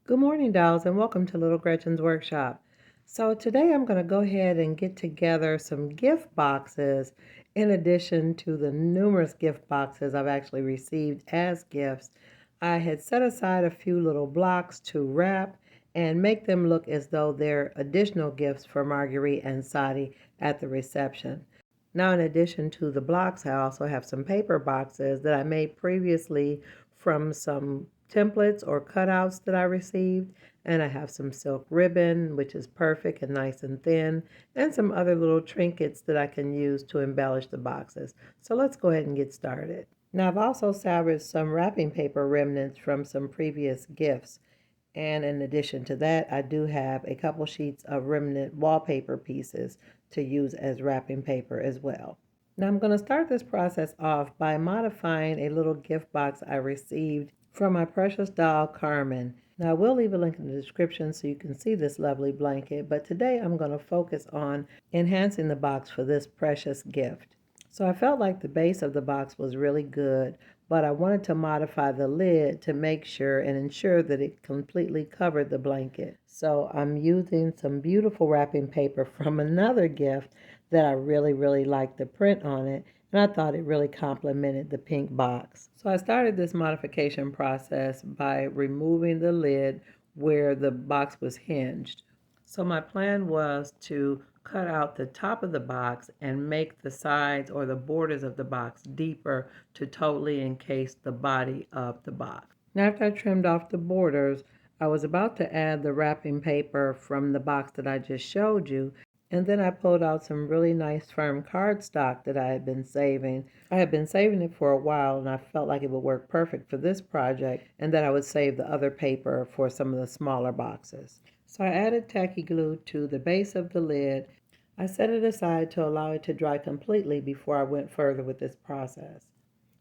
Good morning, dolls, and welcome to Little Gretchen's Workshop. So today I'm going to go ahead and get together some gift boxes in addition to the numerous gift boxes I've actually received as gifts. I had set aside a few little blocks to wrap and make them look as though they're additional gifts for Marguerite and Sadi at the reception. Now, in addition to the blocks, I also have some paper boxes that I made previously from some templates or cutouts that I received. And I have some silk ribbon, which is perfect and nice and thin, and some other little trinkets that I can use to embellish the boxes. So let's go ahead and get started. Now, I've also salvaged some wrapping paper remnants from some previous gifts. And in addition to that, I do have a couple sheets of remnant wallpaper pieces to use as wrapping paper as well. Now I'm going to start this process off by modifying a little gift box I received from my precious doll, Carmen. Now I will leave a link in the description so you can see this lovely blanket, but today I'm going to focus on enhancing the box for this precious gift. So I felt like the base of the box was really good, but I wanted to modify the lid to make sure and ensure that it completely covered the blanket. So I'm using some beautiful wrapping paper from another gift that I really liked the print on it, and I thought it really complemented the pink box. So I started this modification process by removing the lid where the box was hinged. So my plan was to cut out the top of the box and make the sides or the borders of the box deeper to totally encase the body of the box. Now, after I trimmed off the borders, I was about to add the wrapping paper from the box that I just showed you, and then I pulled out some really nice firm cardstock that I had been saving. I had been saving it for a while, and I felt like it would work perfect for this project, and that I would save the other paper for some of the smaller boxes. So I added tacky glue to the base of the lid. I set it aside to allow it to dry completely before I went further with this process.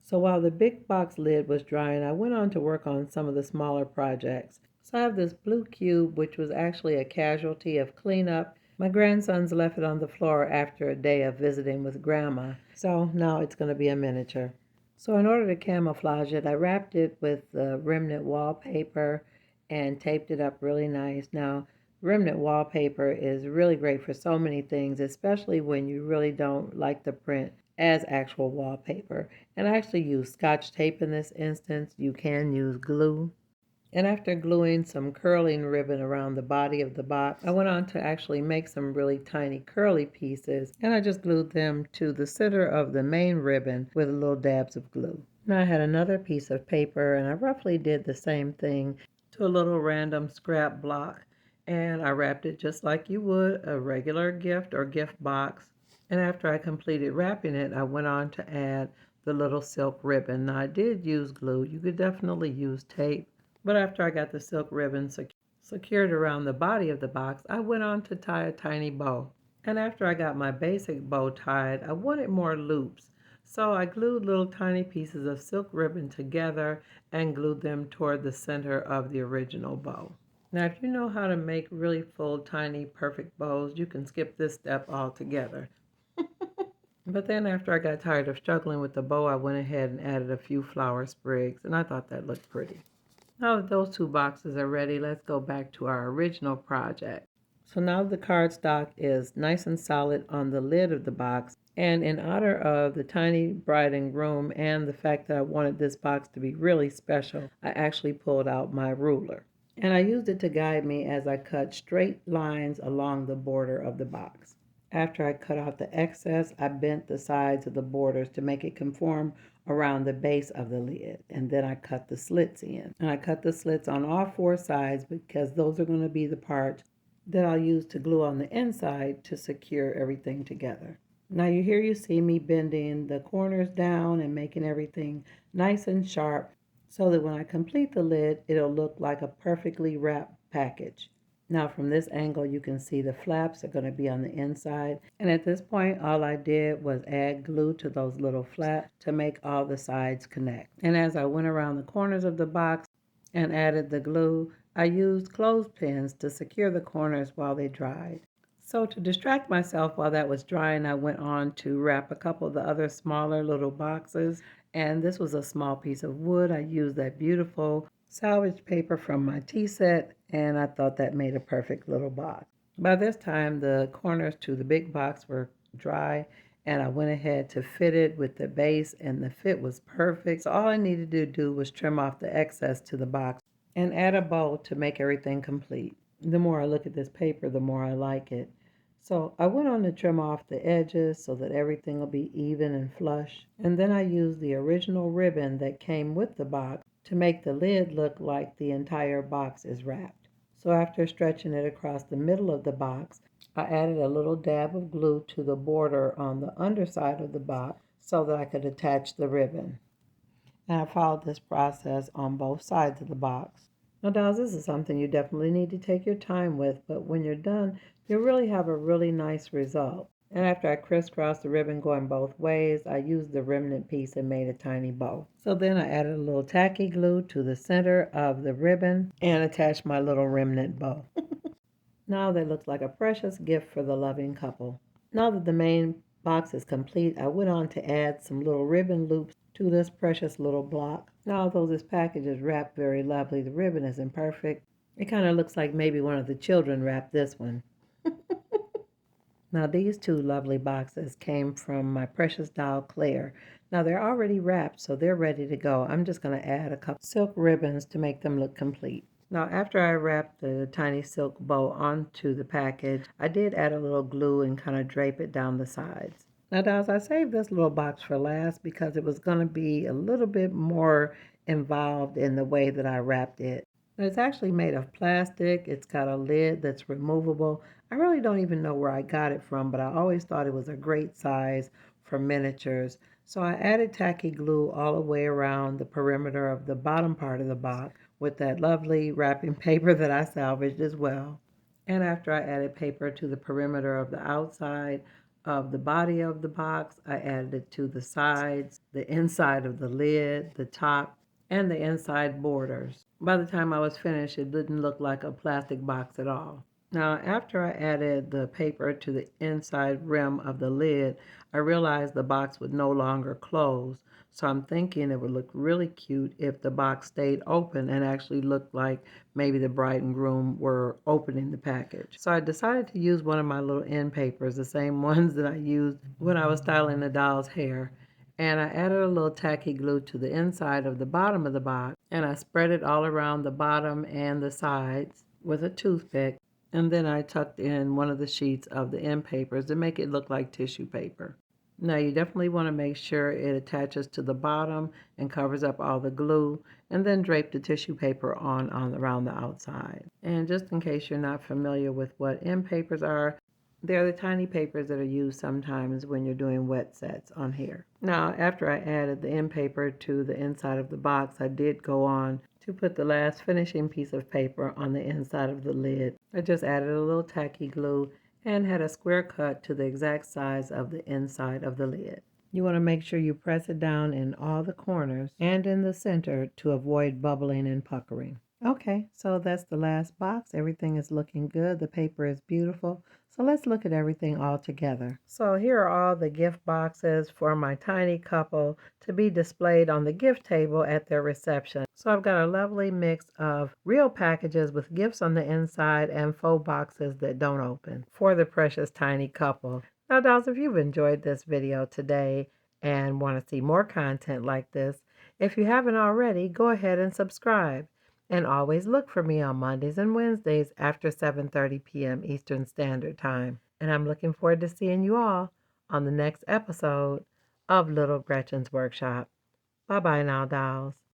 So while the big box lid was drying, I went on to work on some of the smaller projects. So I have this blue cube, which was actually a casualty of cleanup. My grandsons left it on the floor after a day of visiting with Grandma, so now it's going to be a miniature. So in order to camouflage it, I wrapped it with the remnant wallpaper and taped it up really nice. Now, remnant wallpaper is really great for so many things, especially when you really don't like the print as actual wallpaper. And I actually use Scotch tape in this instance. You can use glue. And after gluing some curling ribbon around the body of the box, I went on to actually make some really tiny curly pieces, and I just glued them to the center of the main ribbon with little dabs of glue. Now I had another piece of paper, and I roughly did the same thing to a little random scrap block, and I wrapped it just like you would a regular gift or gift box. And after I completed wrapping it, I went on to add the little silk ribbon. Now I did use glue. You could definitely use tape. But after I got the silk ribbon secured around the body of the box, I went on to tie a tiny bow. And after I got my basic bow tied, I wanted more loops. So I glued little tiny pieces of silk ribbon together and glued them toward the center of the original bow. Now, if you know how to make really full, tiny, perfect bows, you can skip this step altogether. But then after I got tired of struggling with the bow, I went ahead and added a few flower sprigs, and I thought that looked pretty. Now that those two boxes are ready, let's go back to our original project. So now the cardstock is nice and solid on the lid of the box. And in honor of the tiny bride and groom and the fact that I wanted this box to be really special, I actually pulled out my ruler. And I used it to guide me as I cut straight lines along the border of the box. After I cut out the excess, I bent the sides of the borders to make it conform around the base of the lid, and then I cut the slits in. And I cut the slits on all four sides because those are going to be the parts that I'll use to glue on the inside to secure everything together. Now you see me bending the corners down and making everything nice and sharp so that when I complete the lid, it'll look like a perfectly wrapped package. Now from this angle, you can see the flaps are going to be on the inside. And at this point, all I did was add glue to those little flaps to make all the sides connect. And as I went around the corners of the box and added the glue, I used clothespins to secure the corners while they dried. So to distract myself while that was drying, I went on to wrap a couple of the other smaller little boxes. And this was a small piece of wood. I used that beautiful salvage paper from my tea set and I thought that made a perfect little box. By this time, the corners to the big box were dry, and I went ahead to fit it with the base, and the fit was perfect. So all I needed to do was trim off the excess to the box and add a bow to make everything complete. The more I look at this paper, the more I like it. So I went on to trim off the edges so that everything will be even and flush. And then I used the original ribbon that came with the box to make the lid look like the entire box is wrapped. So after stretching it across the middle of the box, I added a little dab of glue to the border on the underside of the box so that I could attach the ribbon. And I followed this process on both sides of the box. Now, dolls, this is something you definitely need to take your time with, but when you're done, you'll really have a really nice result. And after I crisscrossed the ribbon going both ways, I used the remnant piece and made a tiny bow. So then I added a little tacky glue to the center of the ribbon and attached my little remnant bow. Now that looks like a precious gift for the loving couple. Now that the main box is complete, I went on to add some little ribbon loops to this precious little block. Now, although this package is wrapped very lovely, the ribbon isn't perfect. It kind of looks like maybe one of the children wrapped this one. Now, these two lovely boxes came from my precious doll, Claire. Now, they're already wrapped, so they're ready to go. I'm just going to add a couple silk ribbons to make them look complete. Now, after I wrapped the tiny silk bow onto the package, I did add a little glue and kind of drape it down the sides. Now, dolls, I saved this little box for last because it was going to be a little bit more involved in the way that I wrapped it. It's actually made of plastic. It's got a lid that's removable. I really don't even know where I got it from, but I always thought it was a great size for miniatures. So I added tacky glue all the way around the perimeter of the bottom part of the box with that lovely wrapping paper that I salvaged as well. And after I added paper to the perimeter of the outside of the body of the box, I added it to the sides, the inside of the lid, the top, and the inside borders. By the time I was finished, it didn't look like a plastic box at all. Now, after I added the paper to the inside rim of the lid, I realized the box would no longer close. So I'm thinking it would look really cute if the box stayed open and actually looked like maybe the bride and groom were opening the package. So I decided to use one of my little end papers, the same ones that I used when I was styling the doll's hair. And I added a little tacky glue to the inside of the bottom of the box, and I spread it all around the bottom and the sides with a toothpick. And then I tucked in one of the sheets of the end papers to make it look like tissue paper. Now you definitely want to make sure it attaches to the bottom and covers up all the glue, and then drape the tissue paper on around the outside. And just in case you're not familiar with what end papers are, they're the tiny papers that are used sometimes when you're doing wet sets on hair. Now, after I added the end paper to the inside of the box, I did go on to put the last finishing piece of paper on the inside of the lid. I just added a little tacky glue and had a square cut to the exact size of the inside of the lid. You want to make sure you press it down in all the corners and in the center to avoid bubbling and puckering. Okay, so that's the last box. Everything is looking good. The paper is beautiful. So let's look at everything all together. So here are all the gift boxes for my tiny couple to be displayed on the gift table at their reception. So I've got a lovely mix of real packages with gifts on the inside and faux boxes that don't open for the precious tiny couple. Now, dolls, if you've enjoyed this video today and want to see more content like this, if you haven't already, go ahead and subscribe. And always look for me on Mondays and Wednesdays after 7:30 p.m. Eastern Standard Time. And I'm looking forward to seeing you all on the next episode of Little Gretchen's Workshop. Bye-bye now, dolls.